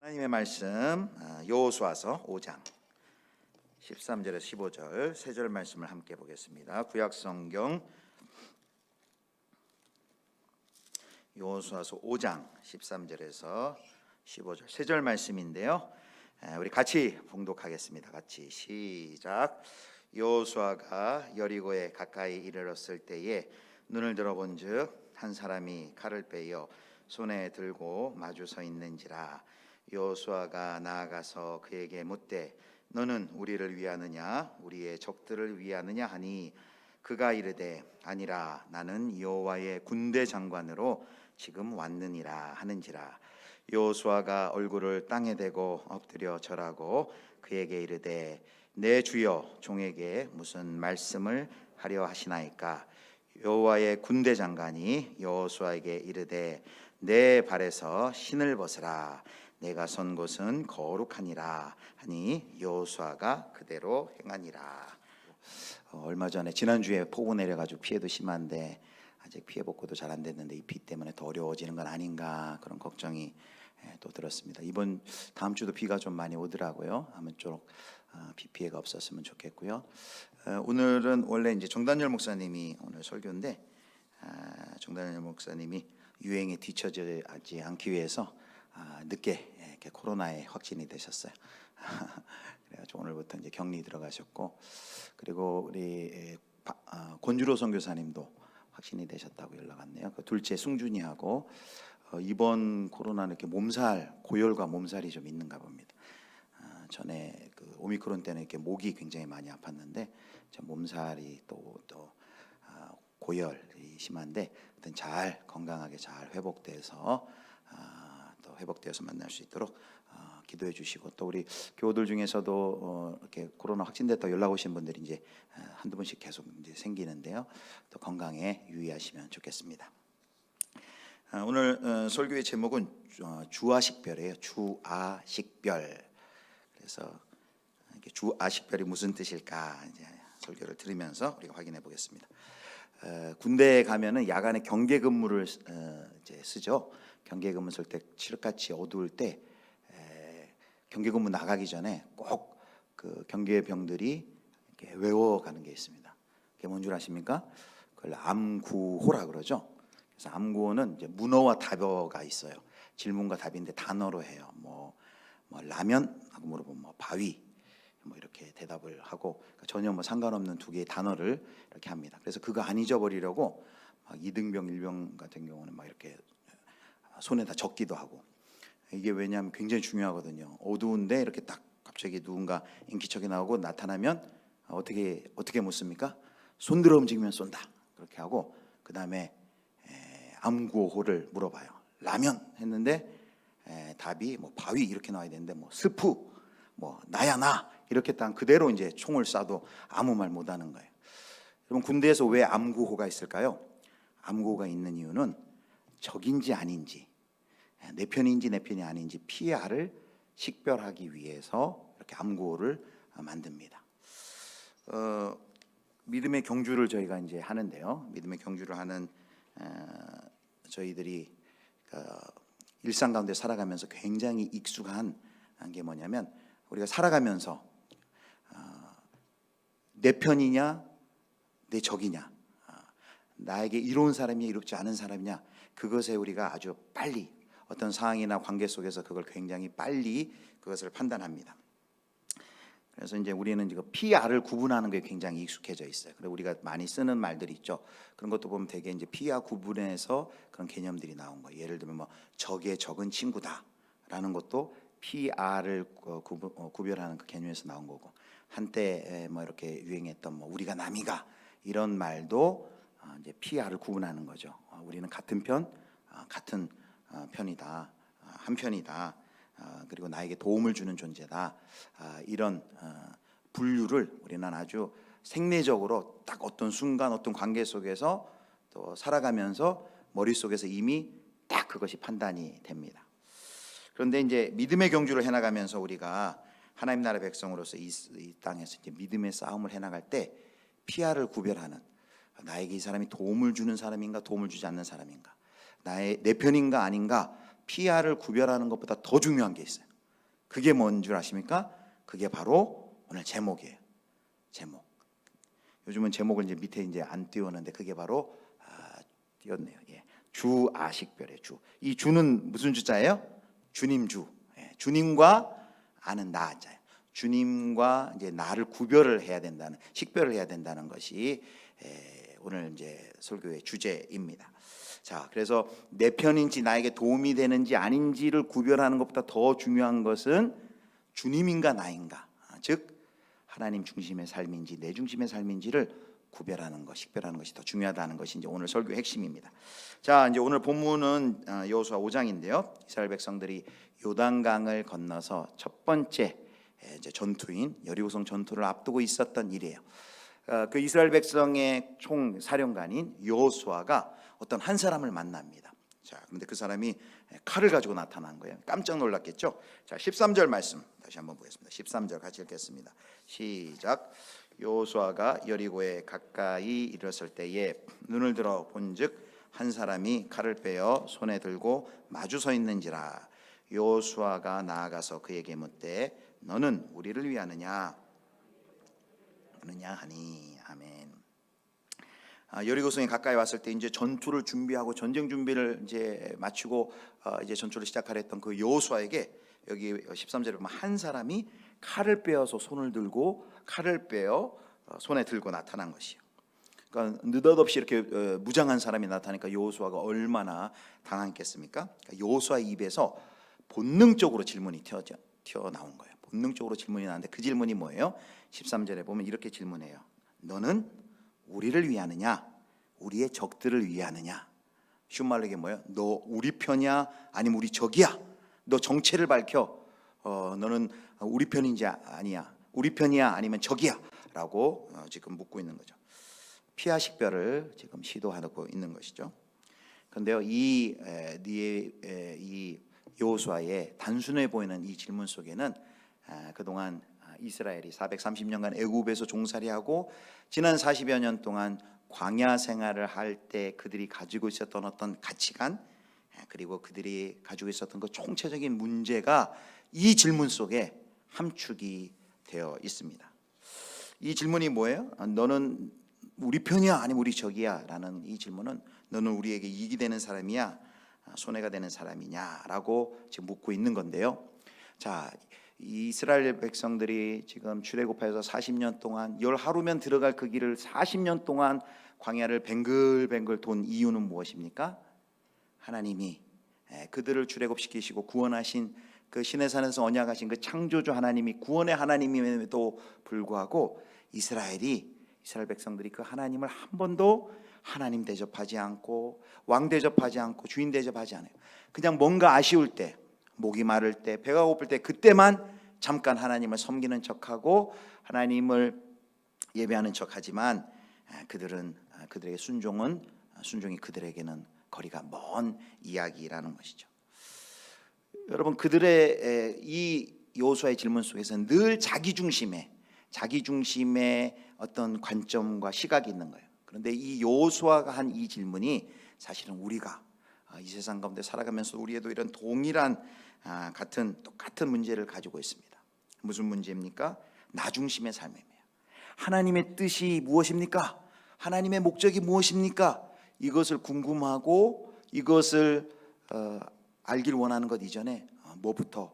하나님의 말씀 여호수아서 5장 13절에서 15절 세 절 말씀을 함께 보겠습니다. 구약성경 여호수아서 5장 13절에서 15절 세 절 말씀인데요. 우리 같이 봉독하겠습니다. 같이 시작. 여호수아가 여리고에 가까이 이르렀을 때에 눈을 들어본즉 한 사람이 칼을 빼어 손에 들고 마주 서 있는지라. 여호수아가 나아가서 그에게 묻되 너는 우리를 위하느냐 우리의 적들을 위하느냐 하니 그가 이르되 아니라 나는 여호와의 군대 장관으로 지금 왔느니라 하는지라. 여호수아가 얼굴을 땅에 대고 엎드려 절하고 그에게 이르되 내 주여 종에게 무슨 말씀을 하려 하시나이까. 여호와의 군대 장관이 여호수아에게 이르되 내 발에서 신을 벗으라. 내가 선 곳은 거룩하니라 하니 여호수아가 그대로 행하니라. 얼마 전에 지난주에 폭우 내려가지고 피해도 심한데 아직 피해 복구도 잘 안 됐는데 이 비 때문에 더 어려워지는 건 아닌가 그런 걱정이 또 들었습니다. 다음 주도 비가 좀 많이 오더라고요. 아무쪼록 비 피해가 없었으면 좋겠고요. 오늘은 원래 이제 정단열 목사님이 오늘 설교인데 정단열 목사님이 유행에 뒤처지지 않기 위해서 늦게 이렇게 코로나에 확진이 되셨어요. 그래가지고 오늘부터 이제 격리 들어가셨고, 그리고 우리 권주로 선교사님도 확진이 되셨다고 연락 왔네요. 그 둘째 승준이하고 이번 코로나는 이렇게 고열과 몸살이 좀 있는가 봅니다. 전에 그 오미크론 때는 이렇게 목이 굉장히 많이 아팠는데 몸살이 또 고열이 심한데 잘 건강하게 잘 회복돼서 만날 수 있도록 기도해 주시고, 또 우리 교우들 중에서도 이렇게 코로나 확진됐다 연락 오신 분들이 이제 한두 분씩 계속 이제 생기는데요. 또 건강에 유의하시면 좋겠습니다. 오늘 설교의 제목은 주아식별이에요. 주아식별. 그래서 이렇게 주아식별이 무슨 뜻일까 이제 설교를 들으면서 우리가 확인해 보겠습니다. 군대에 가면은 야간에 경계 근무를 이제 쓰죠. 경계 근무 쓸 때 칠흑같이 어두울 때 경계 근무 나가기 전에 꼭 그 경계병들이 이렇게 외워가는 게 있습니다. 그게 뭔 줄 아십니까? 그걸 암구호라 그러죠. 그래서 암구호는 이제 문어와 답어가 있어요. 질문과 답인데 단어로 해요. 뭐 라면 하고 물어보면 바위 이렇게 대답을 하고, 그러니까 전혀 상관없는 두 개의 단어를 이렇게 합니다. 그래서 그거 안 잊어버리려고 이등병, 일병 같은 경우는 이렇게 손에다 적기도 하고. 이게 왜냐하면 굉장히 중요하거든요. 어두운데 이렇게 딱 갑자기 누군가 인기척이 나오고 나타나면 어떻게 묻습니까? 손들어 움직이면 쏜다 그렇게 하고, 그 다음에 암구호를 물어봐요. 라면 했는데 답이 바위 이렇게 나와야 되는데 스프 나야 나 이렇게 딱 그대로 이제 총을 쏴도 아무 말 못하는 거예요. 여러분, 군대에서 왜 암구호가 있을까요? 암구호가 있는 이유는 적인지 아닌지, 내 편인지 내 편이 아닌지 피해를 식별하기 위해서 이렇게 암구호를 만듭니다. 믿음의 경주를 저희가 이제 하는데요. 믿음의 경주를 하는 저희들이 일상 가운데 살아가면서 굉장히 익숙한 게 뭐냐면, 우리가 살아가면서 내 편이냐 내 적이냐, 나에게 이로운 사람이냐 이롭지 않은 사람이냐, 그것에 우리가 아주 빨리 어떤 상황이나 관계 속에서 그걸 굉장히 빨리 그것을 판단합니다. 그래서 이제 우리는 지금 PR을 구분하는 게 굉장히 익숙해져 있어요. 그리고 우리가 많이 쓰는 말들이 있죠. 그런 것도 보면 되게 이제 P와 구분해서 그런 개념들이 나온 거예요. 예를 들면 적의 적은 친구다라는 것도 PR을 구별하는 그 개념에서 나온 거고, 한때 이렇게 유행했던 우리가 남이가 이런 말도 이제 PR을 구분하는 거죠. 우리는 같은 편이다, 한 편이다, 그리고 나에게 도움을 주는 존재다, 이런 분류를 우리는 아주 생리적으로 딱 어떤 순간 어떤 관계 속에서 또 살아가면서 머릿속에서 이미 딱 그것이 판단이 됩니다. 그런데 이제 믿음의 경주를 해나가면서 우리가 하나님 나라 백성으로서 이 땅에서 이제 믿음의 싸움을 해나갈 때 피아를 구별하는, 나에게 이 사람이 도움을 주는 사람인가 도움을 주지 않는 사람인가, 내 편인가 아닌가, 피아를 구별하는 것보다 더 중요한 게 있어요. 그게 뭔 줄 아십니까? 그게 바로 오늘 제목이에요. 제목. 요즘은 제목을 이제 밑에 이제 안 띄우는데 그게 바로 띄웠네요. 예. 주 아식별의 주. 이 주는 무슨 주자예요? 주님 주. 예. 주님과 아는 나 자예요. 주님과 이제 나를 구별을 해야 된다는, 식별을 해야 된다는 것이 오늘 이제 설교의 주제입니다. 자, 그래서 내 편인지 나에게 도움이 되는지 아닌지를 구별하는 것보다 더 중요한 것은 주님인가 나인가, 즉 하나님 중심의 삶인지 내 중심의 삶인지를 구별하는 것, 식별하는 것이 더 중요하다는 것이 이제 오늘 설교의 핵심입니다. 자, 이제 오늘 본문은 여호수아 5장인데요. 이스라엘 백성들이 요단강을 건너서 첫 번째 이제 전투인 여리고성 전투를 앞두고 있었던 일이에요. 그 이스라엘 백성의 총 사령관인 여호수아가 어떤 한 사람을 만납니다. 자, 그런데 그 사람이 칼을 가지고 나타난 거예요. 깜짝 놀랐겠죠. 자, 13절 말씀 다시 한번 보겠습니다. 13절 같이 읽겠습니다. 시작. 여호수아가 여리고에 가까이 이르렀을 때에 눈을 들어 본즉 한 사람이 칼을 빼어 손에 들고 마주 서 있는지라. 여호수아가 나아가서 그에게 묻되 너는 우리를 위하느냐 하니. 아멘. 여리고성에 가까이 왔을 때 이제 전투를 준비하고 전쟁 준비를 이제 마치고 이제 전투를 시작하려 했던 그 여호수아에게 여기 13절에 보면 한 사람이 칼을 빼어서 손을 들고 칼을 빼어 손에 들고 나타난 것이요. 그러니까 느닷없이 이렇게 무장한 사람이 나타나니까 여호수아가 얼마나 당황했겠습니까? 그러니까 여호수아의 입에서 본능적으로 질문이 튀어나온 거예요. 본능적으로 질문이 나는데 그 질문이 뭐예요? 13절에 보면 이렇게 질문해요. 너는 우리를 위하느냐 우리의 적들을 위하느냐. 쉬운 말로 이게 뭐예요? 너 우리 편이야 아니면 우리 적이야? 너 정체를 밝혀. 너는 우리 편인지 아니야, 우리 편이야 아니면 적이야 라고 지금 묻고 있는 거죠. 피하 식별을 지금 시도하고 있는 것이죠. 그런데요, 이 여호수아의 단순해 보이는 이 질문 속에는 그동안 이스라엘이 430년간 애굽에서 종살이하고 지난 40여 년 동안 광야 생활을 할 때 그들이 가지고 있었던 어떤 가치관, 그리고 그들이 가지고 있었던 그 총체적인 문제가 이 질문 속에 함축이 되어 있습니다. 이 질문이 뭐예요? 너는 우리 편이야 아니면 우리 적이야? 라는 이 질문은 너는 우리에게 이익이 되는 사람이야 손해가 되는 사람이냐 라고 지금 묻고 있는 건데요. 자, 이스라엘 백성들이 지금 출애굽해서 40년 동안 열 하루면 들어갈 그 길을 40년 동안 광야를 뱅글뱅글 돈 이유는 무엇입니까? 하나님이 그들을 출애굽시키시고 구원하신 그 시내산에서 언약하신 그 창조주 하나님이 구원의 하나님임에도 불구하고 이스라엘 백성들이 그 하나님을 한 번도 하나님 대접하지 않고 왕 대접하지 않고 주인 대접하지 않아요. 그냥 뭔가 아쉬울 때, 목이 마를 때, 배가 고플 때 그때만 잠깐 하나님을 섬기는 척하고 하나님을 예배하는 척하지만 그들에게 순종이 그들에게는 거리가 먼 이야기라는 것이죠. 여러분, 그들의 이 여호수아의 질문 속에서는 늘 자기 중심의 어떤 관점과 시각이 있는 거예요. 그런데 이 여호수아가 한 이 질문이 사실은 우리가 이 세상 가운데 살아가면서 우리에도 이런 동일한 똑같은 문제를 가지고 있습니다. 무슨 문제입니까? 나 중심의 삶이에요. 하나님의 뜻이 무엇입니까? 하나님의 목적이 무엇입니까? 이것을 궁금하고 이것을 알길 원하는 것 이전에 뭐부터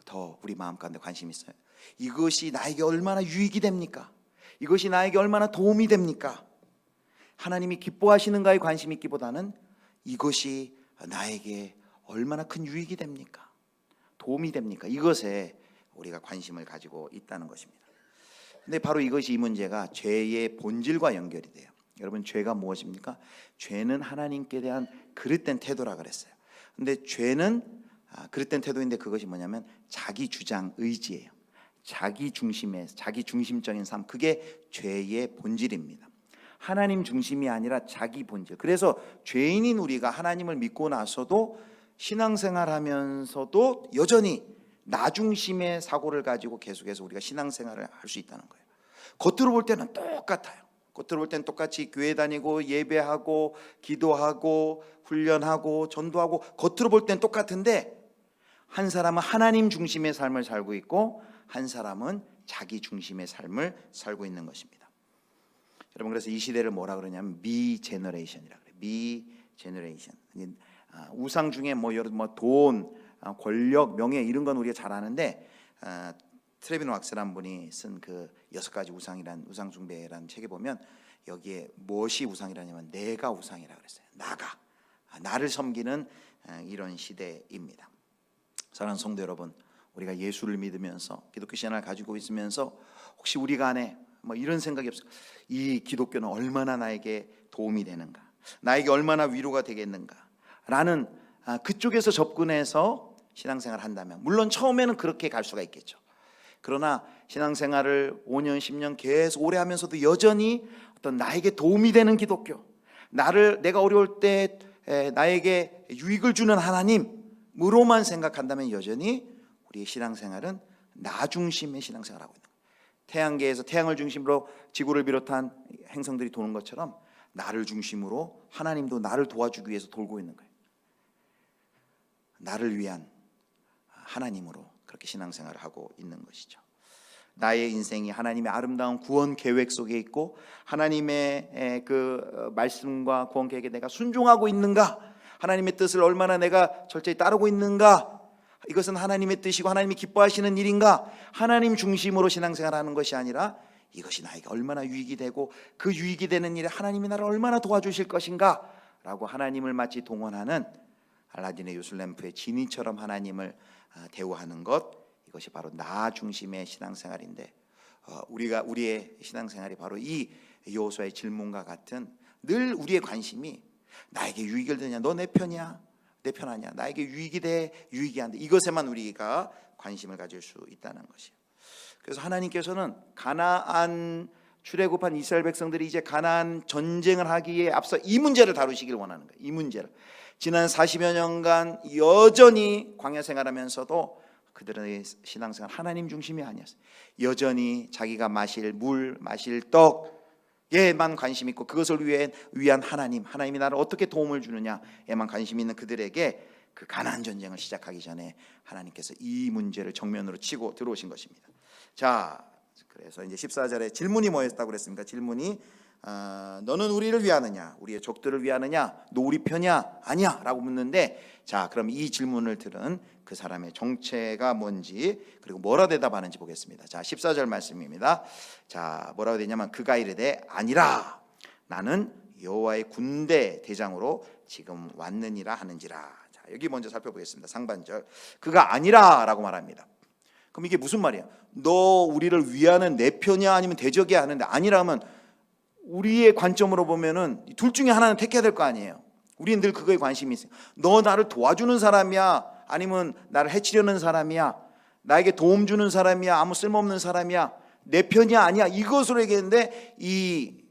더 우리 마음 가운데 관심이 있어요? 이것이 나에게 얼마나 유익이 됩니까? 이것이 나에게 얼마나 도움이 됩니까? 하나님이 기뻐하시는가에 관심이 있기보다는 이것이 나에게 얼마나 큰 유익이 됩니까? 도움이 됩니까? 이것에 우리가 관심을 가지고 있다는 것입니다. 근데 바로 이것이 이 문제가 죄의 본질과 연결이 돼요. 여러분, 죄가 무엇입니까? 죄는 하나님께 대한 그릇된 태도라 그랬어요. 근데 죄는 그릇된 태도인데 그것이 뭐냐면 자기 주장 의지예요. 자기 중심적인 삶, 그게 죄의 본질입니다. 하나님 중심이 아니라 자기 본질. 그래서 죄인인 우리가 하나님을 믿고 나서도 신앙생활하면서도 여전히 나 중심의 사고를 가지고 계속해서 우리가 신앙생활을 할 수 있다는 거예요. 겉으로 볼 때는 똑같아요. 겉으로 볼 때는 똑같이 교회 다니고 예배하고 기도하고 훈련하고 전도하고 겉으로 볼 때는 똑같은데 한 사람은 하나님 중심의 삶을 살고 있고 한 사람은 자기 중심의 삶을 살고 있는 것입니다. 여러분, 그래서 이 시대를 뭐라 그러냐면 미 제너레이션이라 그래요. 미 제너레이션. 우상 중에 돈, 권력, 명예 이런 건 우리가 잘 아는데 트레빈 왁스라는 분이 쓴 그 6가지 우상이란 우상 숭배라는 책에 보면 여기에 무엇이 우상이라냐면 내가 우상이라 그랬어요. 나를 섬기는 이런 시대입니다. 사랑하는 성도 여러분, 우리가 예수를 믿으면서 기독교 신앙을 가지고 있으면서 혹시 우리가 안에 이런 생각이 없어요. 이 기독교는 얼마나 나에게 도움이 되는가, 나에게 얼마나 위로가 되겠는가 라는 그쪽에서 접근해서 신앙생활을 한다면, 물론 처음에는 그렇게 갈 수가 있겠죠. 그러나 신앙생활을 5년 10년 계속 오래 하면서도 여전히 어떤 나에게 도움이 되는 기독교, 내가 어려울 때 나에게 유익을 주는 하나님으로만 생각한다면 여전히 우리의 신앙생활은 나 중심의 신앙생활을 하고 있는 거예요. 태양계에서 태양을 중심으로 지구를 비롯한 행성들이 도는 것처럼 나를 중심으로 하나님도 나를 도와주기 위해서 돌고 있는 거예요. 나를 위한 하나님으로 그렇게 신앙생활을 하고 있는 것이죠. 나의 인생이 하나님의 아름다운 구원 계획 속에 있고 하나님의 그 말씀과 구원 계획에 내가 순종하고 있는가, 하나님의 뜻을 얼마나 내가 철저히 따르고 있는가, 이것은 하나님의 뜻이고 하나님이 기뻐하시는 일인가, 하나님 중심으로 신앙생활하는 것이 아니라 이것이 나에게 얼마나 유익이 되고 그 유익이 되는 일에 하나님이 나를 얼마나 도와주실 것인가 라고 하나님을 마치 동원하는 알라딘의 요술램프의 지니처럼 하나님을 대우하는 것, 이것이 바로 나 중심의 신앙생활인데 우리의 신앙생활이 바로 이 여호수아의 질문과 같은, 늘 우리의 관심이 나에게 유익을 되냐, 너 내 편이야, 내 편 아니야, 나에게 유익이 돼, 유익이 안 돼, 이것에만 우리가 관심을 가질 수 있다는 것이에요. 그래서 하나님께서는 가나안 출애굽한 이스라엘 백성들이 이제 가나안 전쟁을 하기에 앞서 이 문제를 다루시길 원하는 거예요. 이 문제를 지난 40여 년간 여전히 광야 생활하면서도 그들의 신앙생활 하나님 중심이 아니었어요. 여전히 자기가 마실 물, 마실 떡에만 관심 있고 그것을 위한 하나님이 나를 어떻게 도움을 주느냐에만 관심 있는 그들에게 그 가나안 전쟁을 시작하기 전에 하나님께서 이 문제를 정면으로 치고 들어오신 것입니다. 자, 그래서 이제 14절에 질문이 뭐였다고 그랬습니까? 질문이 너는 우리를 위하느냐, 우리의 족들을 위하느냐, 너 우리 편이야, 아니야 라고 묻는데, 자, 그럼 이 질문을 들은 그 사람의 정체가 뭔지 그리고 뭐라 대답하는지 보겠습니다. 자, 14절 말씀입니다. 자, 뭐라고 되냐면 그가 이르되 아니라 나는 여호와의 군대 대장으로 지금 왔느니라 하는지라. 자, 여기 먼저 살펴보겠습니다. 상반절, 그가 아니라 라고 말합니다. 그럼 이게 무슨 말이야? 너 우리를 위하는 내 편이야 아니면 대적이야 하는데, 아니라면 우리의 관점으로 보면은 둘 중에 하나는 택해야 될 거 아니에요. 우리는 늘 그거에 관심이 있어요. 너 나를 도와주는 사람이야 아니면 나를 해치려는 사람이야, 나에게 도움 주는 사람이야 아무 쓸모없는 사람이야, 내 편이야 아니야, 이것으로 얘기했는데 이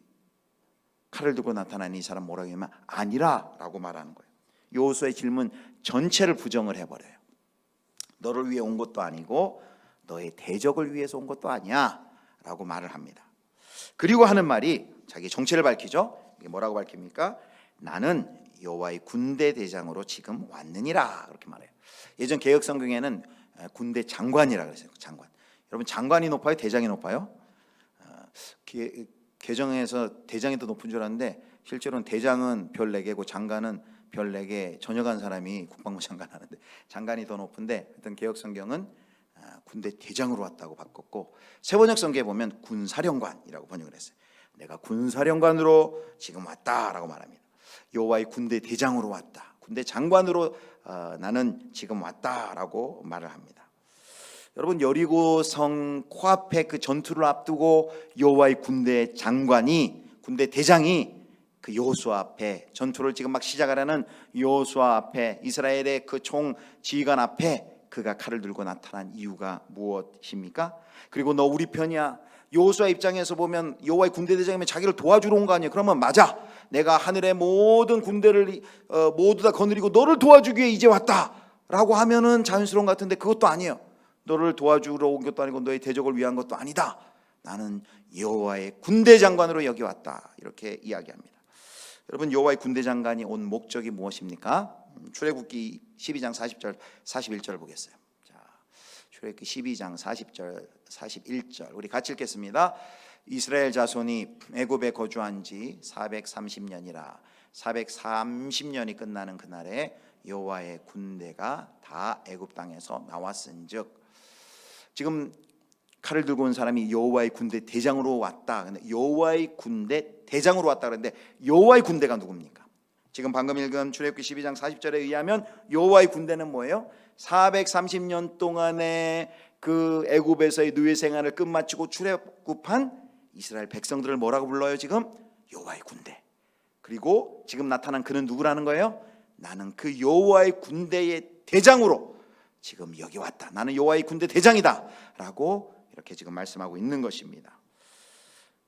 칼을 들고 나타난 이 사람 뭐라고 하냐면 아니라 라고 말하는 거예요. 여호수아의 질문 전체를 부정을 해버려요. 너를 위해 온 것도 아니고 너의 대적을 위해서 온 것도 아니야 라고 말을 합니다. 그리고 하는 말이 자기 정체를 밝히죠. 이게 뭐라고 밝힙니까? 나는 여호와의 군대 대장으로 지금 왔느니라, 그렇게 말해요. 예전 개역 성경에는 군대 장관이라 그랬어요. 장관. 여러분, 장관이 높아요, 대장이 높아요? 개정에서 대장이 더 높은 줄 알았는데 실제로는 대장은 별 4개고 장관은 별 4개 전역한 사람이 국방부 장관 하는데 장관이 더 높은데, 하여튼 개역 성경은 군대 대장으로 왔다고 바꿨고, 세번역 성경에 보면 군사령관이라고 번역을 했어요. 내가 군사령관으로 지금 왔다라고 말합니다. 여호와의 군대 대장으로 왔다, 군대 장관으로 나는 지금 왔다라고 말을 합니다. 여러분, 여리고 성 코앞에 그 전투를 앞두고 여호와의 군대 장관이, 군대 대장이 그 여호수아 앞에 전투를 지금 막 시작하려는 여호수아 앞에, 이스라엘의 그 총 지휘관 앞에 그가 칼을 들고 나타난 이유가 무엇입니까? 그리고 너 우리 편이야. 여호수아 입장에서 보면 여호와의 군대 대장이면 자기를 도와주러 온 거 아니에요. 그러면 맞아, 내가 하늘의 모든 군대를 모두 다 거느리고 너를 도와주기 위해 이제 왔다라고 하면은 자연스러운 것 같은데 그것도 아니에요. 너를 도와주러 온 것도 아니고 너의 대적을 위한 것도 아니다. 나는 여호와의 군대 장관으로 여기 왔다, 이렇게 이야기합니다. 여러분, 여호와의 군대 장관이 온 목적이 무엇입니까? 출애굽기 12장 40절 41절 보겠어요. 자, 출애굽기 12장 40절 41절 우리 같이 읽겠습니다. 이스라엘 자손이 애굽에 거주한 지 430년이라 430년이 끝나는 그날에 여호와의 군대가 다 애굽 땅에서 나왔은즉, 지금 칼을 들고 온 사람이 여호와의 군대 대장으로 왔다. 근데 여호와의 군대 대장으로 왔다 그랬는데 여호와의 군대가 누굽니까? 지금 방금 읽은 출애굽기 12장 40절에 의하면 여호와의 군대는 뭐예요? 430년 동안의 그 애굽에서의 노예 생활을 끝마치고 출애굽한 이스라엘 백성들을 뭐라고 불러요? 지금 여호와의 군대. 그리고 지금 나타난 그는 누구라는 거예요? 나는 그 여호와의 군대의 대장으로 지금 여기 왔다. 나는 여호와의 군대 대장이다 라고 이렇게 지금 말씀하고 있는 것입니다.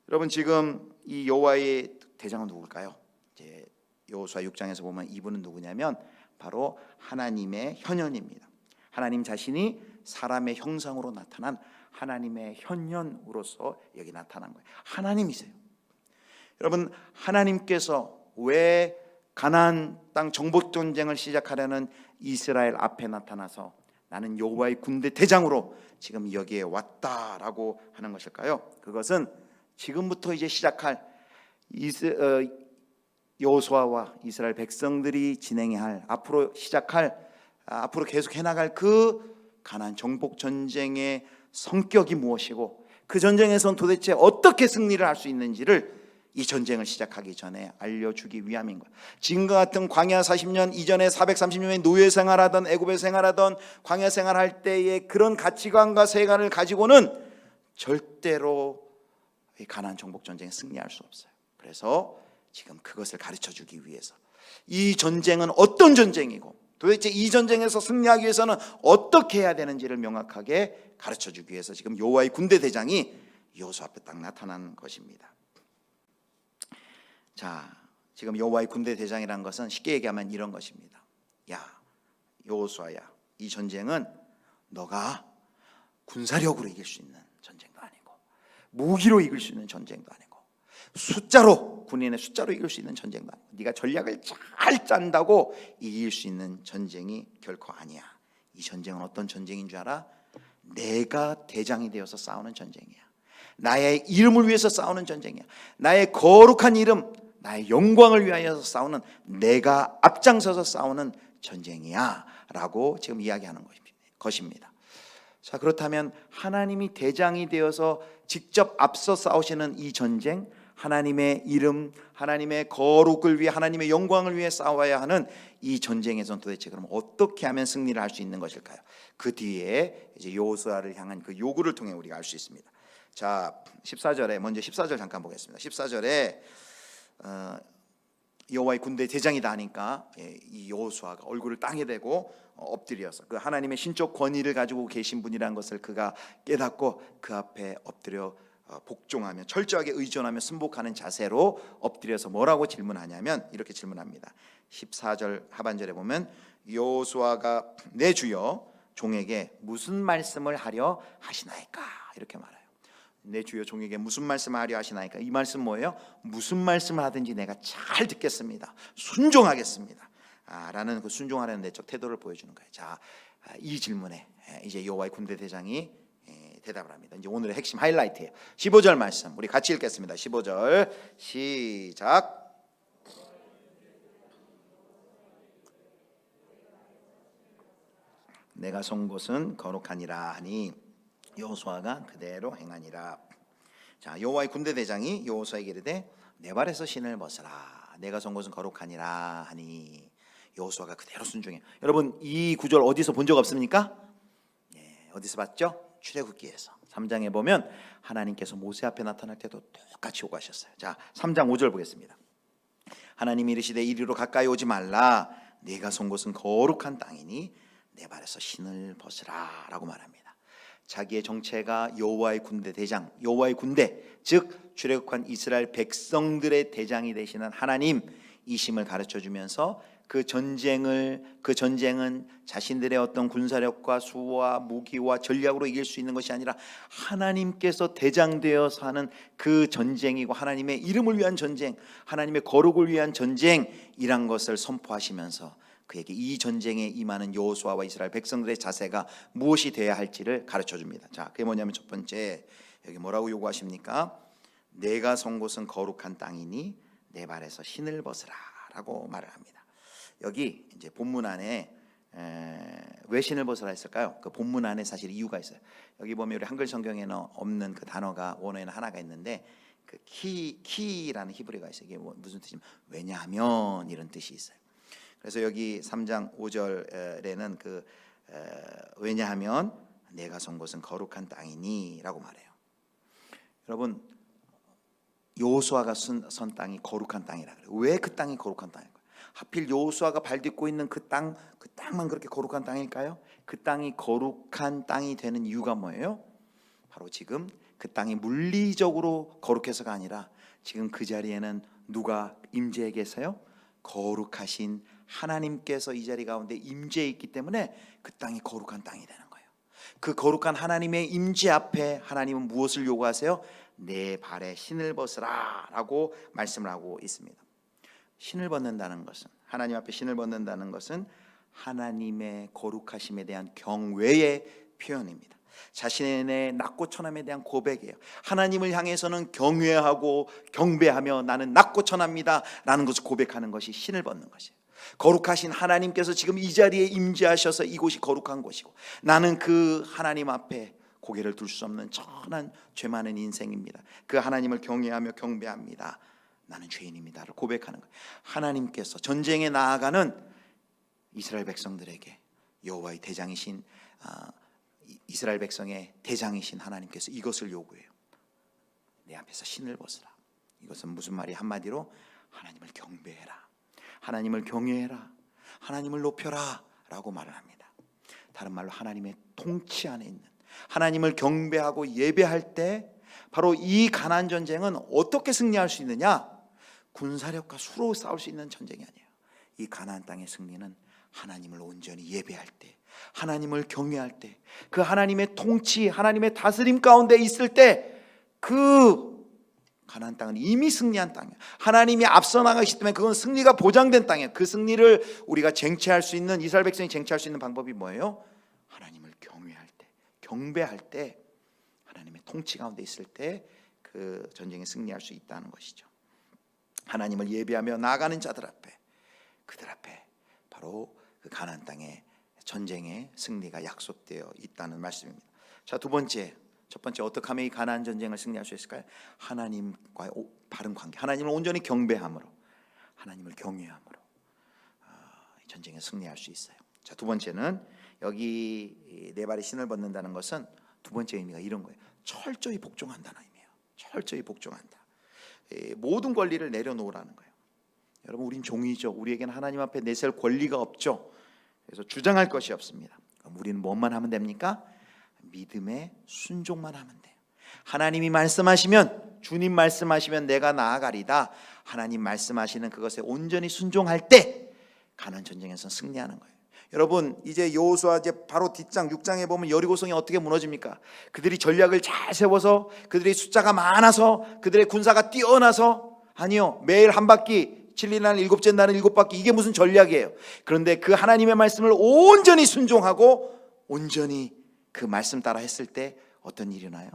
여러분, 지금 이 여호와의 대장은 누굴까요? 이제 여호수아 6장에서 보면 이분은 누구냐면 바로 하나님의 현현입니다. 하나님 자신이 사람의 형상으로 나타난 하나님의 현현으로서 여기 나타난 거예요. 하나님이세요. 여러분, 하나님께서 왜 가나안 땅 정복 전쟁을 시작하려는 이스라엘 앞에 나타나서 나는 여호와의 군대 대장으로 지금 여기에 왔다라고 하는 것일까요? 그것은 지금부터 이제 시작할 여호수아와 이스라엘 백성들이 진행해야 할, 앞으로 계속 해나갈 그 가나안 정복 전쟁의 성격이 무엇이고 그 전쟁에서는 도대체 어떻게 승리를 할 수 있는지를 이 전쟁을 시작하기 전에 알려주기 위함인 거예요. 지금과 같은 광야 40년 이전에 430년의 노예 생활하던 애굽에 생활하던 광야 생활할 때의 그런 가치관과 세관을 가지고는 절대로 가나안 정복 전쟁에 승리할 수 없어요. 그래서 지금 그것을 가르쳐주기 위해서 이 전쟁은 어떤 전쟁이고 도대체 이 전쟁에서 승리하기 위해서는 어떻게 해야 되는지를 명확하게 가르쳐주기 위해서 지금 여호와의 군대 대장이 여호수아 앞에 딱 나타난 것입니다. 자, 지금 여호와의 군대 대장이라는 것은 쉽게 얘기하면 이런 것입니다. 야, 여호수아야, 이 전쟁은 너가 군사력으로 이길 수 있는 전쟁도 아니고 무기로 이길 수 있는 전쟁도 아니고 숫자로, 군인의 숫자로 이길 수 있는 전쟁도 아니고 네가 전략을 잘 짠다고 이길 수 있는 전쟁이 결코 아니야. 이 전쟁은 어떤 전쟁인 줄 알아? 내가 대장이 되어서 싸우는 전쟁이야. 나의 이름을 위해서 싸우는 전쟁이야. 나의 거룩한 이름, 나의 영광을 위하여 싸우는, 내가 앞장서서 싸우는 전쟁이야 라고 지금 이야기하는 것입니다. 자, 그렇다면 하나님이 대장이 되어서 직접 앞서 싸우시는 이 전쟁, 하나님의 이름, 하나님의 거룩을 위해, 하나님의 영광을 위해 싸워야 하는 이 전쟁에서는 도대체 그럼 어떻게 하면 승리를 할 수 있는 것일까요? 그 뒤에 이제 여호수아를 향한 그 요구를 통해 우리가 알 수 있습니다. 자, 14절에 먼저 14절 잠깐 보겠습니다. 14절에 여호와의 군대 대장이다 하니까 이 여호수아가 얼굴을 땅에 대고 엎드려서 그 하나님의 신적 권위를 가지고 계신 분이라는 것을 그가 깨닫고 그 앞에 엎드려 복종하며 철저하게 의존하며 순복하는 자세로 엎드려서 뭐라고 질문하냐면 이렇게 질문합니다. 14절 하반절에 보면 여호수아가 내 주여 종에게 무슨 말씀을 하려 하시나이까 이렇게 말해요. 내 주여 종에게 무슨 말씀을 하려 하시나이까. 이 말씀 뭐예요? 무슨 말씀을 하든지 내가 잘 듣겠습니다. 순종하겠습니다. 라는 그 순종하려는 내적 태도를 보여주는 거예요. 자, 이 질문에 이제 여호와의 군대 대장이 대답을 합니다. 이제 오늘의 핵심 하이라이트예요. 15절 말씀 우리 같이 읽겠습니다. 15절 시작. 내가 선 곳은 거룩하니라 하니 여호수아가 그대로 행하니라. 자, 여호와의 군대 대장이 여호수아에게 이르되 내 발에서 신을 벗으라. 내가 선 곳은 거룩하니라 하니 여호수아가 그대로 순종해요. 여러분, 이 구절 어디서 본 적 없습니까? 어디서 봤죠? 출애굽기에서 3장에 보면 하나님께서 모세 앞에 나타날 때도 똑같이 요구하셨어요. 자, 3장 5절 보겠습니다. 하나님이 이르시되 이리로 가까이 오지 말라. 네가 선 곳은 거룩한 땅이니 내 발에서 신을 벗으라 라고 말합니다. 자기의 정체가 여호와의 군대 대장, 여호와의 군대, 즉 출애굽한 이스라엘 백성들의 대장이 되시는 하나님이심을 가르쳐주면서 그 전쟁은 자신들의 어떤 군사력과 수와 무기와 전략으로 이길 수 있는 것이 아니라 하나님께서 대장되어서 하는 그 전쟁이고 하나님의 이름을 위한 전쟁, 하나님의 거룩을 위한 전쟁이란 것을 선포하시면서 그에게 이 전쟁에 임하는 여호수아와 이스라엘 백성들의 자세가 무엇이 되어야 할지를 가르쳐 줍니다. 자, 그게 뭐냐면 첫 번째, 여기 뭐라고 요구하십니까? 내가 선 곳은 거룩한 땅이니 내 발에서 신을 벗으라라고 말을 합니다. 여기 이제 본문 안에 왜 신을 벗으라 했을까요? 그 본문 안에 사실 이유가 있어요. 여기 보면 우리 한글 성경에는 없는 그 단어가 원어에는 하나가 있는데 그 키라는 히브리어가 있어요. 이게 무슨 뜻이냐면 왜냐하면 이런 뜻이 있어요. 그래서 여기 3장 5절에는 그 왜냐하면 내가 선 곳은 거룩한 땅이니라고 말해요. 여러분, 여호수아가 선 땅이 거룩한 땅이라 그래요. 왜 그 땅이 거룩한 땅일까요? 하필 여호수아가 발 딛고 있는 그 땅만 그렇게 거룩한 땅일까요? 그 땅이 거룩한 땅이 되는 이유가 뭐예요? 바로 지금 그 땅이 물리적으로 거룩해서가 아니라 지금 그 자리에는 누가 임재해 계세요? 거룩하신 하나님께서 이 자리 가운데 임재해 있기 때문에 그 땅이 거룩한 땅이 되는 거예요. 그 거룩한 하나님의 임재 앞에 하나님은 무엇을 요구하세요? 내 발에 신을 벗으라 라고 말씀을 하고 있습니다. 신을 벗는다는 것은, 하나님 앞에 신을 벗는다는 것은 하나님의 거룩하심에 대한 경외의 표현입니다. 자신의 낮고 천함에 대한 고백이에요. 하나님을 향해서는 경외하고 경배하며 나는 낮고 천합니다 라는 것을 고백하는 것이 신을 벗는 것이에요. 거룩하신 하나님께서 지금 이 자리에 임재하셔서 이곳이 거룩한 곳이고 나는 그 하나님 앞에 고개를 둘 수 없는 천한 죄 많은 인생입니다. 그 하나님을 경외하며 경배합니다. 나는 죄인입니다를 고백하는 거예요. 하나님께서 전쟁에 나아가는 이스라엘 백성들에게 여호와의 대장이신 이스라엘 백성의 대장이신 하나님께서 이것을 요구해요. 내 앞에서 신을 벗으라. 이것은 무슨 말이? 한마디로 하나님을 경배해라, 하나님을 경외해라, 하나님을 높여라 라고 말을 합니다. 다른 말로 하나님의 통치 안에 있는, 하나님을 경배하고 예배할 때 바로 이 가나안 전쟁은 어떻게 승리할 수 있느냐? 군사력과 수로 싸울 수 있는 전쟁이 아니에요. 이 가나안 땅의 승리는 하나님을 온전히 예배할 때, 하나님을 경외할 때, 그 하나님의 통치, 하나님의 다스림 가운데 있을 때 그 가나안 땅은 이미 승리한 땅이에요. 하나님이 앞서 나가시기 때문에 그건 승리가 보장된 땅이에요. 그 승리를 우리가 쟁취할 수 있는, 이스라엘 백성이 쟁취할 수 있는 방법이 뭐예요? 하나님을 경외할 때, 경배할 때, 하나님의 통치 가운데 있을 때 그 전쟁에 승리할 수 있다는 것이죠. 하나님을 예배하며 나아가는 자들 앞에, 그들 앞에 바로 그 가나안 땅의 전쟁의 승리가 약속되어 있다는 말씀입니다. 자, 두 번째, 첫 번째 어떻게 하면 이 가나안 전쟁을 승리할 수 있을까요? 하나님과의 바른 관계, 하나님을 온전히 경배함으로, 하나님을 경외함으로 이 전쟁에 승리할 수 있어요. 자, 두 번째는 여기 내 발에 신을 벗는다는 것은 두 번째 의미가 이런 거예요. 철저히 복종한다는 의미예요. 철저히 복종한다. 모든 권리를 내려놓으라는 거예요. 여러분, 우린 종이죠. 우리에게는 하나님 앞에 내세울 권리가 없죠. 그래서 주장할 것이 없습니다. 그럼 우리는 뭐만 하면 됩니까? 믿음의 순종만 하면 돼요. 하나님이 말씀하시면, 주님 말씀하시면 내가 나아가리다. 하나님 말씀하시는 그것에 온전히 순종할 때 가나안 전쟁에서 승리하는 거예요. 여러분, 이제 여호수아 이제 바로 뒷장 6장에 보면 여리고성이 어떻게 무너집니까? 그들이 전략을 잘 세워서, 그들의 숫자가 많아서, 그들의 군사가 뛰어나서, 아니요, 매일 한 바퀴, 7일 날 7째 날은 7바퀴, 이게 무슨 전략이에요? 그런데 그 하나님의 말씀을 온전히 순종하고 온전히 그 말씀 따라 했을 때 어떤 일이 나요?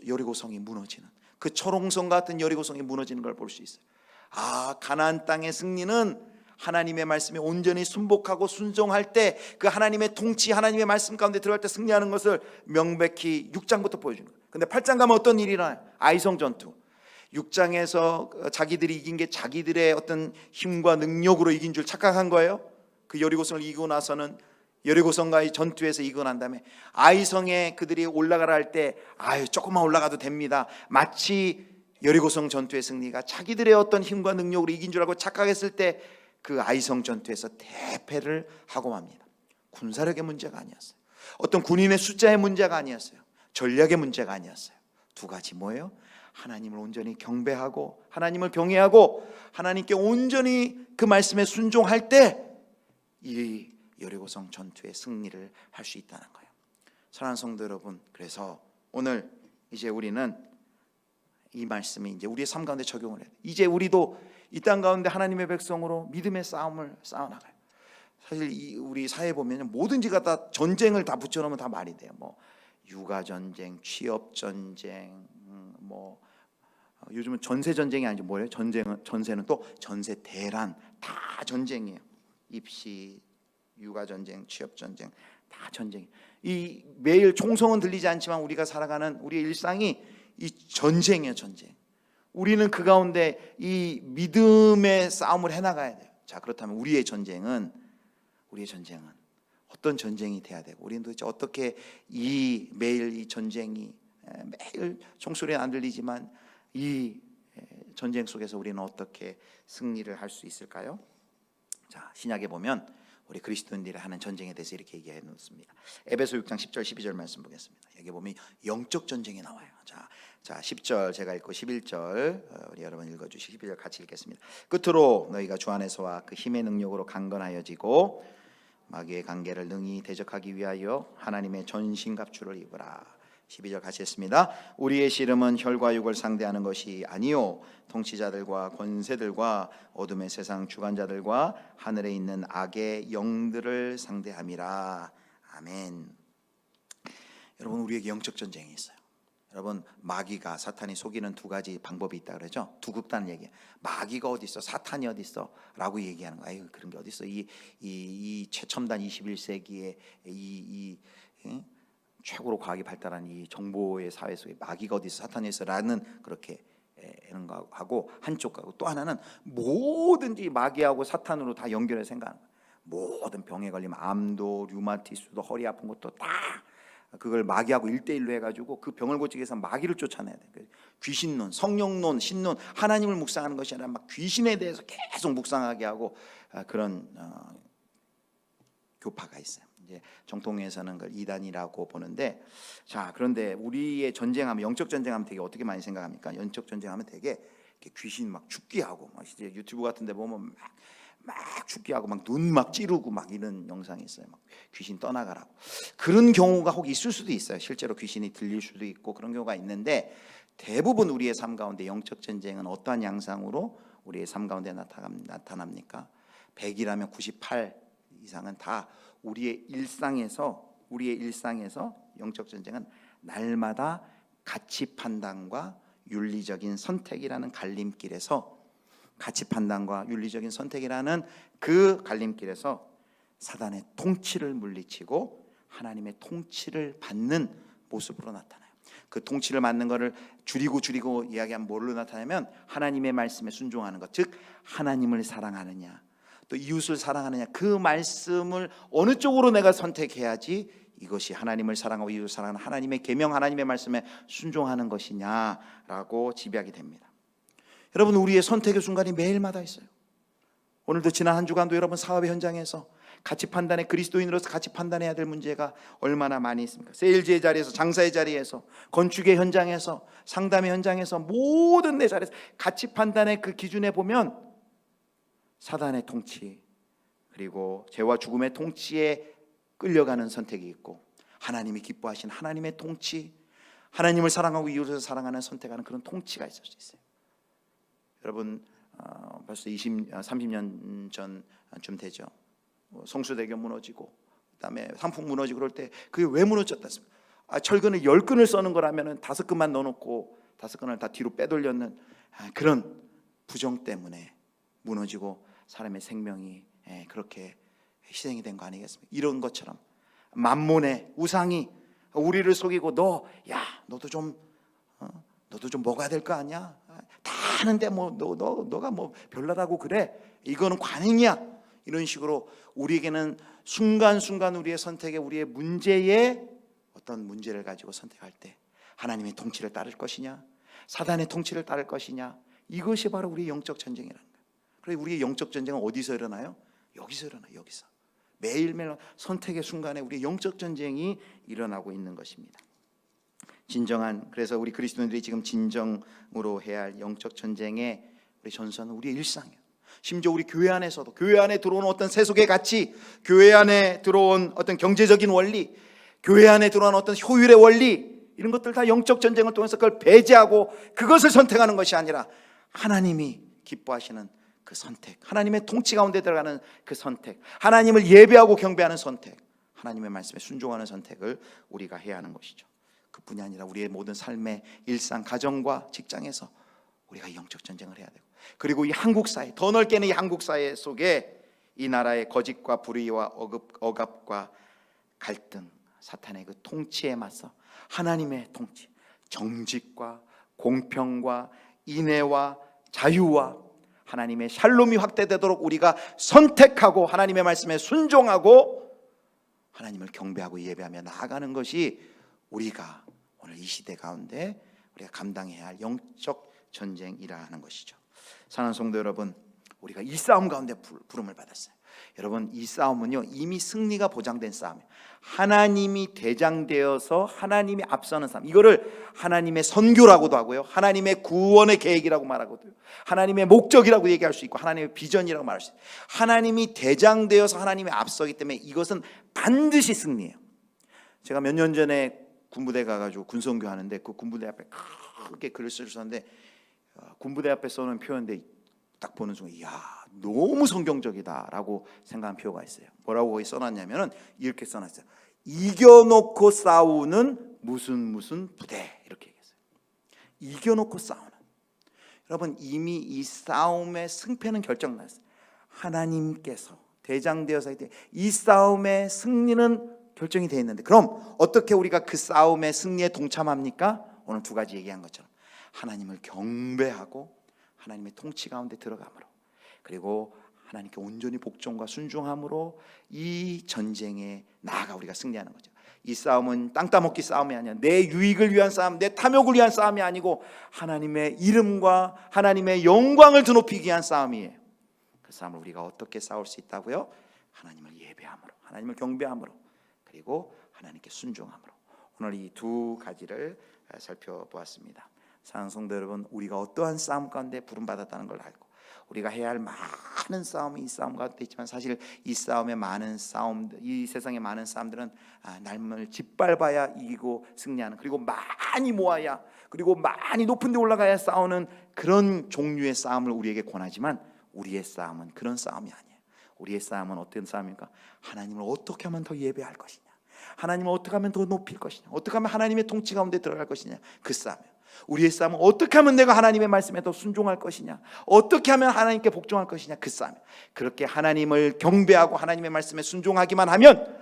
여리고성이 무너지는, 그 초롱성 같은 여리고성이 무너지는 걸 볼 수 있어요. 아, 가나안 땅의 승리는 하나님의 말씀에 온전히 순복하고 순종할 때, 그 하나님의 통치, 하나님의 말씀 가운데 들어갈 때 승리하는 것을 명백히 6장부터 보여주는 거예요. 근데 8장 가면 어떤 일이 나요? 아이성 전투. 6장에서 자기들이 이긴 게 자기들의 어떤 힘과 능력으로 이긴 줄 착각한 거예요. 그 여리고성을 이기고 나서는, 여리고성과의 전투에서 이기고 난 다음에 아이성에 그들이 올라가라 할 때, 아유, 조금만 올라가도 됩니다. 마치 여리고성 전투의 승리가 자기들의 어떤 힘과 능력으로 이긴 줄 알고 착각했을 때 그 아이성 전투에서 대패를 하고 맙니다. 군사력의 문제가 아니었어요. 어떤 군인의 숫자의 문제가 아니었어요. 전략의 문제가 아니었어요. 두 가지 뭐예요? 하나님을 온전히 경배하고, 하나님을 경외하고, 하나님께 온전히 그 말씀에 순종할 때 이 여리고성 전투의 승리를 할 수 있다는 거예요. 사랑하는 성도 여러분, 그래서 오늘 이제 우리는 이 말씀이 이제 우리의 삶 가운데 적용을 해요. 이제 우리도 이 땅 가운데 하나님의 백성으로 믿음의 싸움을 싸워나가요. 사실 우리 사회 보면 뭐든지가 다 전쟁을 다 붙여놓으면 다 말이 돼요. 뭐 육아 전쟁, 취업 전쟁, 뭐 요즘은 전세 전쟁이 아니죠. 뭐예요? 전세는 또 전세 대란, 다 전쟁이에요. 입시, 육아 전쟁, 취업 전쟁, 다 전쟁. 이 매일 총성은 들리지 않지만 우리가 살아가는 우리의 일상이 이 전쟁이에요, 전쟁. 우리는 그 가운데 이 믿음의 싸움을 해나가야 돼요. 자, 그렇다면 우리의 전쟁은 어떤 전쟁이 돼야 되고, 우리는 도대체 어떻게 매일 이 전쟁이, 매일 총소리는 안 들리지만 이 전쟁 속에서 우리는 어떻게 승리를 할 수 있을까요? 자, 신약에 보면 우리 그리스도인들이 하는 전쟁에 대해서 이렇게 얘기해 놓습니다. 에베소 6장 10절 12절 말씀 보겠습니다. 여기 보면 영적 전쟁이 나와요. 자 10절 제가 읽고 11절 우리 여러분 읽어주시고 12절 같이 읽겠습니다. 끝으로 너희가 주 안에서와 그 힘의 능력으로 강건하여지고 마귀의 관계를 능히 대적하기 위하여 하나님의 전신갑주를 입으라. 12절 같이 했습니다. 우리의 씨름은 혈과 육을 상대하는 것이 아니요 통치자들과 권세들과 어둠의 세상 주관자들과 하늘에 있는 악의 영들을 상대함이라. 아멘. 여러분, 우리에게 영적 전쟁이 있어요. 여러분, 마귀가, 사탄이 속이는 두 가지 방법이 있다 그러죠. 두 극단 얘기. 마귀가 어디 있어, 사탄이 어디 있어 라고 얘기하는 거야. 아유, 그런 게 어디 있어. 이 최첨단 21세기에 최고로 과학이 발달한 이 정보의 사회 속에 마귀가 어디 있어, 사탄이 있어 라는 그렇게 하고, 한쪽하고 또 하나는 뭐든지 마귀하고 사탄으로 다 연결해서 생각하는 거야. 모든 병에 걸리면 암도, 류마티스도, 허리 아픈 것도 다 그걸 마귀하고 1대1로 해가지고 그 병을 고치기 위해서 마귀를 쫓아내야 돼. 귀신론, 성령론, 신론, 하나님을 묵상하는 것이 아니라 막 귀신에 대해서 계속 묵상하게 하고 그런 교파가 있어요. 이제 정통에서는 그걸 이단이라고 보는데, 자, 그런데 우리의 전쟁하면, 영적 전쟁하면 되게 어떻게 많이 생각합니까? 영적 전쟁하면 되게 귀신 막 죽게 하고, 막 이제 유튜브 같은데 보면 막 죽게 하고 막 눈 막 찌르고 막 이런 영상이 있어요. 막 귀신 떠나가라고. 그런 경우가 혹 있을 수도 있어요. 실제로 귀신이 들릴 수도 있고 그런 경우가 있는데, 대부분 우리의 삶 가운데 영적 전쟁은 어떠한 양상으로 우리의 삶 가운데 나타납니까? 100이라면 98 이상은 다 우리의 일상에서 영적 전쟁은 날마다 가치 판단과 윤리적인 선택이라는 갈림길에서, 가치 판단과 윤리적인 선택이라는 그 갈림길에서 사단의 통치를 물리치고 하나님의 통치를 받는 모습으로 나타나요. 그 통치를 받는 것을 줄이고 이야기하면 뭘로 나타나면 하나님의 말씀에 순종하는 것, 즉 하나님을 사랑하느냐 또 이웃을 사랑하느냐, 그 말씀을 어느 쪽으로 내가 선택해야지 이것이 하나님을 사랑하고 이웃을 사랑하는 하나님의 계명, 하나님의 말씀에 순종하는 것이냐라고 지배하게 됩니다. 여러분, 우리의 선택의 순간이 매일마다 있어요. 오늘도 지난 한 주간도 여러분 사업의 현장에서 가치 판단에, 그리스도인으로서 가치 판단해야 될 문제가 얼마나 많이 있습니까? 세일즈의 자리에서, 장사의 자리에서, 건축의 현장에서, 상담의 현장에서, 모든 내 자리에서 가치 판단의 그 기준에 보면 사단의 통치, 그리고 죄와 죽음의 통치에 끌려가는 선택이 있고, 하나님이 기뻐하신 하나님의 통치, 하나님을 사랑하고 이웃을 사랑하는 선택하는 그런 통치가 있을 수 있어요. 여러분, 벌써 30년 전쯤 되죠. 성수대교 무너지고 그다음에 상풍 무너지고 그럴 때 그게 왜 무너졌다 했습니까? 철근을 10근을 써는 거라면 5근만 넣어놓고 5근을 다 뒤로 빼돌렸는 그런 부정 때문에 무너지고 사람의 생명이 그렇게 희생이 된 거 아니겠습니까? 이런 것처럼 만몬의 우상이 우리를 속이고, 너도 좀 먹어야 될 거 아니야? 다 하는데 뭐 너가 뭐 별나다고 그래? 이거는 관행이야. 이런 식으로 우리에게는 순간순간 우리의 선택에, 우리의 문제에, 어떤 문제를 가지고 선택할 때 하나님의 통치를 따를 것이냐, 사단의 통치를 따를 것이냐, 이것이 바로 우리의 영적 전쟁이라는 거예요. 그래서 우리의 영적 전쟁은 어디서 일어나요? 여기서 일어나요. 여기서 매일매일 선택의 순간에 우리의 영적 전쟁이 일어나고 있는 것입니다. 그래서 우리 그리스도인들이 지금 진정으로 해야 할 영적 전쟁의 우리 전선은 우리의 일상이에요. 심지어 우리 교회 안에서도, 교회 안에 들어온 어떤 세속의 가치, 교회 안에 들어온 어떤 경제적인 원리, 교회 안에 들어온 어떤 효율의 원리, 이런 것들 다 영적 전쟁을 통해서 그걸 배제하고 그것을 선택하는 것이 아니라 하나님이 기뻐하시는 그 그 선택, 하나님의 통치 가운데 들어가는 그 선택, 하나님을 예배하고 경배하는 선택, 하나님의 말씀에 순종하는 선택을 우리가 해야 하는 것이죠. 그뿐이 아니라 우리의 모든 삶의 일상, 가정과 직장에서 우리가 영적 전쟁을 해야 되고, 그리고 이 한국 사회, 더 넓게는 이 한국 사회 속에 이 나라의 거짓과 불의와 억압과 갈등, 사탄의 그 통치에 맞서 하나님의 통치, 정직과 공평과 인애와 자유와 하나님의 샬롬이 확대되도록 우리가 선택하고 하나님의 말씀에 순종하고 하나님을 경배하고 예배하며 나아가는 것이 우리가 오늘 이 시대 가운데 우리가 감당해야 할 영적 전쟁이라 하는 것이죠. 사랑하는 성도 여러분, 우리가 이 싸움 가운데 부름을 받았어요. 여러분, 이 싸움은요 이미 승리가 보장된 싸움이에요. 하나님이 대장되어서 하나님이 앞서는 싸움, 이거를 하나님의 선교라고도 하고요, 하나님의 구원의 계획이라고 말하고도, 하나님의 목적이라고 얘기할 수 있고, 하나님의 비전이라고 말할 수 있어요. 하나님이 대장되어서 하나님이 앞서기 때문에 이것은 반드시 승리예요. 제가 몇 년 전에 군부대 가가지고 군성교 하는데, 그 군부대 앞에 크게 글을 쓰셨는데, 군부대 앞에 써놓은 표현인데 딱 보는 순간 이야, 너무 성경적이다라고 생각한 표가 있어요. 뭐라고 거기 써놨냐면은 이렇게 써놨어요. 이겨놓고 싸우는 무슨 부대, 이렇게 얘기했어요. 이겨놓고 싸우는. 여러분, 이미 이 싸움의 승패는 결정났어요. 하나님께서 대장되어서 이 싸움의 승리는 결정이 되어 있는데, 그럼 어떻게 우리가 그 싸움의 승리에 동참합니까? 오늘 두 가지 얘기한 것처럼 하나님을 경배하고 하나님의 통치 가운데 들어감으로, 그리고 하나님께 온전히 복종과 순종함으로 이 전쟁에 나아가 우리가 승리하는 거죠. 이 싸움은 땅 따먹기 싸움이 아니야. 내 유익을 위한 싸움, 내 탐욕을 위한 싸움이 아니고 하나님의 이름과 하나님의 영광을 드높이기 위한 싸움이에요. 그 싸움을 우리가 어떻게 싸울 수 있다고요? 하나님을 예배함으로, 하나님을 경배함으로, 그리고 하나님께 순종함으로. 오늘 이 두 가지를 살펴보았습니다. 사랑하는 성도 여러분, 우리가 어떠한 싸움 가운데 부름받았다는 걸 알고, 우리가 해야 할 많은 싸움이 이 싸움 가운데 있지만, 사실 이 싸움의 많은 싸움, 이 세상의 많은 싸움들은 날을 짓밟아야 이기고 승리하는, 그리고 많이 모아야, 그리고 많이 높은 데 올라가야 싸우는 그런 종류의 싸움을 우리에게 권하지만, 우리의 싸움은 그런 싸움이 아니에요. 우리의 싸움은 어떤 싸움입니까? 하나님을 어떻게 하면 더 예배할 것이냐, 하나님을 어떻게 하면 더 높일 것이냐, 어떻게 하면 하나님의 통치 가운데 들어갈 것이냐, 그 싸움이에요. 우리의 싸움은 어떻게 하면 내가 하나님의 말씀에 더 순종할 것이냐, 어떻게 하면 하나님께 복종할 것이냐, 그 싸움. 그렇게 하나님을 경배하고 하나님의 말씀에 순종하기만 하면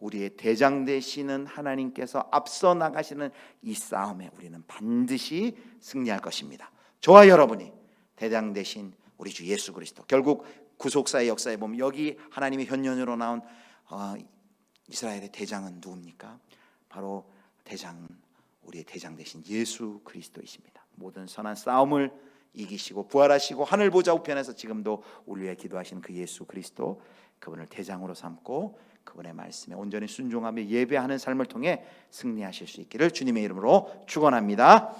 우리의 대장 되시는 하나님께서 앞서 나가시는 이 싸움에 우리는 반드시 승리할 것입니다. 저와 여러분이 대장 되신 우리 주 예수 그리스도, 결국 구속사의 역사에 보면 여기 하나님의 현년으로 나온 이스라엘의 대장은 누굽니까? 바로 우리의 대장 되신 예수 그리스도이십니다. 모든 선한 싸움을 이기시고 부활하시고 하늘 보좌 우편에서 지금도 우리 위해 기도하시는 그 예수 그리스도, 그분을 대장으로 삼고 그분의 말씀에 온전히 순종하며 예배하는 삶을 통해 승리하실 수 있기를 주님의 이름으로 축원합니다.